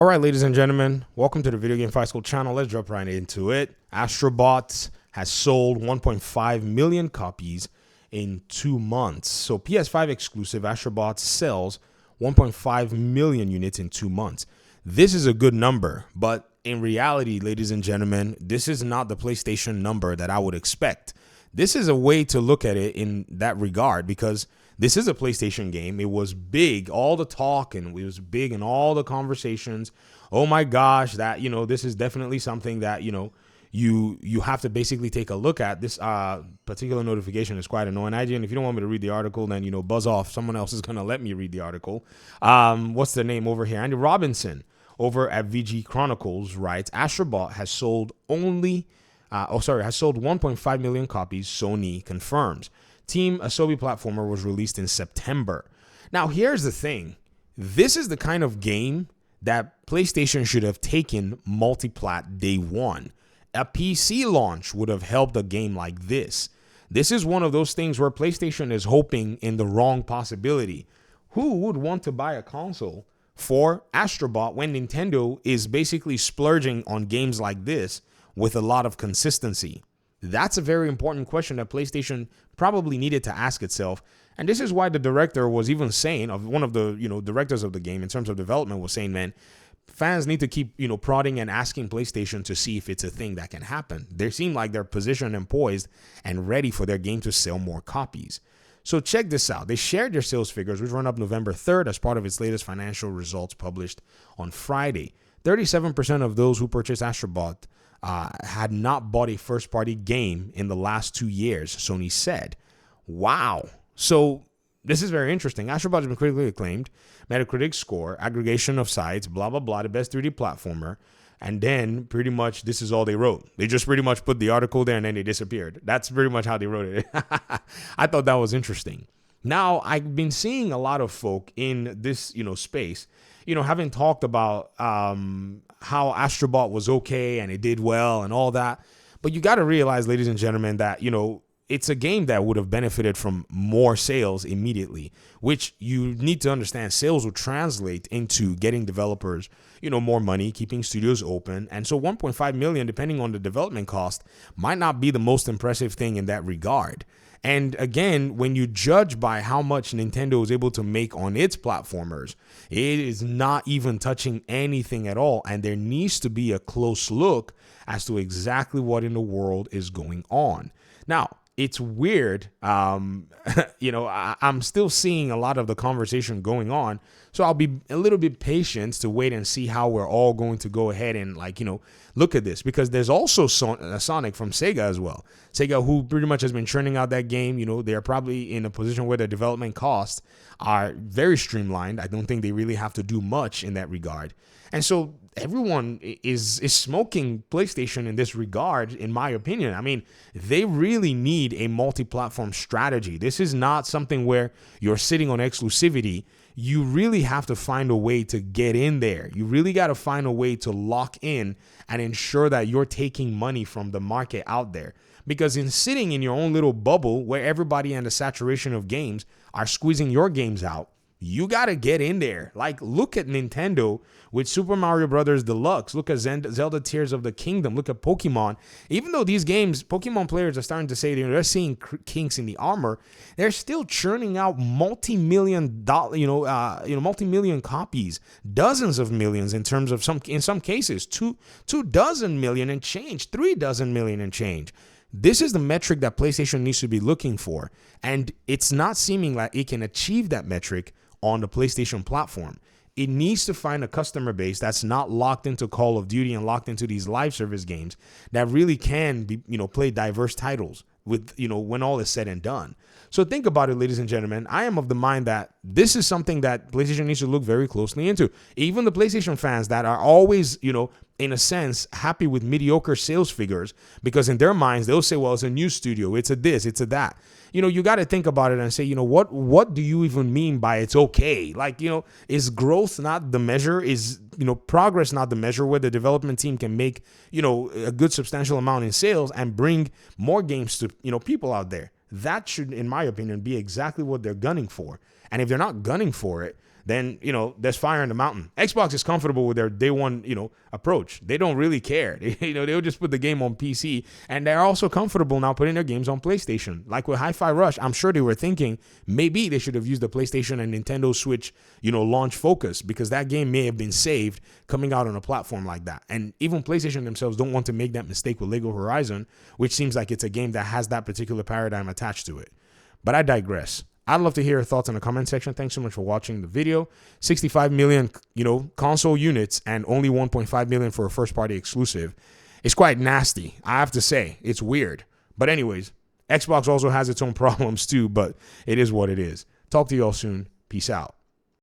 All right, ladies and gentlemen, welcome to the Video Game Fight School channel. Let's jump right into it. Astrobot has sold 1.5 million copies in 2 months. So PS5 exclusive Astrobot sells 1.5 million units in 2 months. This is a good number, but in reality, ladies and gentlemen, this is not the PlayStation number that I would expect. This is a way to look at it in that regard because this is a PlayStation game. It was big, all the talk, and it was big in all the conversations. Oh my gosh, that, this is definitely something that, you have to basically take a look at. This particular notification is quite annoying. IGN, if you don't want me to read the article, then, buzz off. Someone else is going to let me read the article. What's the name over here? Andy Robinson over at VG Chronicles writes, Astrobot has sold 1.5 million copies, Sony confirms. Team Asobi platformer was released in September. Now, here's the thing. This is the kind of game that PlayStation should have taken multi-plat day one. A PC launch would have helped a game like this. This is one of those things where PlayStation is hoping in the wrong possibility. Who would want to buy a console for Astrobot when Nintendo is basically splurging on games like this with a lot of consistency? That's a very important question that PlayStation probably needed to ask itself. And this is why the director was even saying, of one of the, directors of the game in terms of development was saying, man, fans need to keep, prodding and asking PlayStation to see if it's a thing that can happen. They seem like they're positioned and poised and ready for their game to sell more copies. So check this out. They shared their sales figures, which run up November 3rd as part of its latest financial results published on Friday. 37% of those who purchased Astrobot had not bought a first-party game in the last 2 years, Sony said. Wow. So this is very interesting. Astrobot has been critically acclaimed, Metacritic score, aggregation of sites, blah, blah, blah, the best 3D platformer. And then pretty much this is all they wrote. They just pretty much put the article there and then they disappeared. That's pretty much how they wrote it. I thought that was interesting. Now, I've been seeing a lot of folk in this, space, having talked about how Astrobot was okay and it did well and all that. But you got to realize, ladies and gentlemen, that, it's a game that would have benefited from more sales immediately, which you need to understand sales will translate into getting developers, more money, keeping studios open. And so 1.5 million, depending on the development cost, might not be the most impressive thing in that regard. And again, when you judge by how much Nintendo is able to make on its platformers, it is not even touching anything at all. And there needs to be a close look as to exactly what in the world is going on. Now, it's weird. I'm still seeing a lot of the conversation going on. So I'll be a little bit patient to wait and see how we're all going to go ahead and look at this, because there's also Sonic from Sega as well. Sega, who pretty much has been churning out that game, they're probably in a position where their development costs are very streamlined. I don't think they really have to do much in that regard. And so everyone is smoking PlayStation in this regard, in my opinion. I mean, they really need a multi-platform strategy. This is not something where you're sitting on exclusivity. You really have to find a way to get in there. You really got to find a way to lock in and ensure that you're taking money from the market out there. Because in sitting in your own little bubble where everybody and the saturation of games are squeezing your games out, you got to get in there. Like, look at Nintendo with Super Mario Brothers Deluxe. Look at Zelda Tears of the Kingdom. Look at Pokemon. Even though these games, Pokemon players are starting to say they're seeing kinks in the armor, they're still churning out multi-million copies, dozens of millions in terms of in some cases, 2 dozen million and change, 3 dozen million and change. This is the metric that PlayStation needs to be looking for. And it's not seeming like it can achieve that metric on the PlayStation platform. It needs to find a customer base that's not locked into Call of Duty and locked into these live service games that really can be, play diverse titles with, when all is said and done. So think about it, ladies and gentlemen. I am of the mind that this is something that PlayStation needs to look very closely into. Even the PlayStation fans that are always, in a sense, happy with mediocre sales figures, because in their minds, they'll say, well, it's a new studio, it's a this, it's a that. You got to think about it and say, what do you even mean by it's okay? Like, is growth not the measure? Is, progress not the measure where the development team can make, a good substantial amount in sales and bring more games to, people out there? That should, in my opinion, be exactly what they're gunning for. And if they're not gunning for it, then, there's fire in the mountain. Xbox is comfortable with their day one, approach. They don't really care. They'll just put the game on PC, and they're also comfortable now putting their games on PlayStation. Like with Hi-Fi Rush, I'm sure they were thinking maybe they should have used the PlayStation and Nintendo Switch, launch focus, because that game may have been saved coming out on a platform like that. And even PlayStation themselves don't want to make that mistake with Lego Horizon, which seems like it's a game that has that particular paradigm attached to it. But I digress. I'd love to hear your thoughts in the comment section. Thanks so much for watching the video. 65 million, console units and only 1.5 million for a first-party exclusive. It's quite nasty, I have to say. It's weird. But anyways, Xbox also has its own problems too, but it is what it is. Talk to y'all soon. Peace out.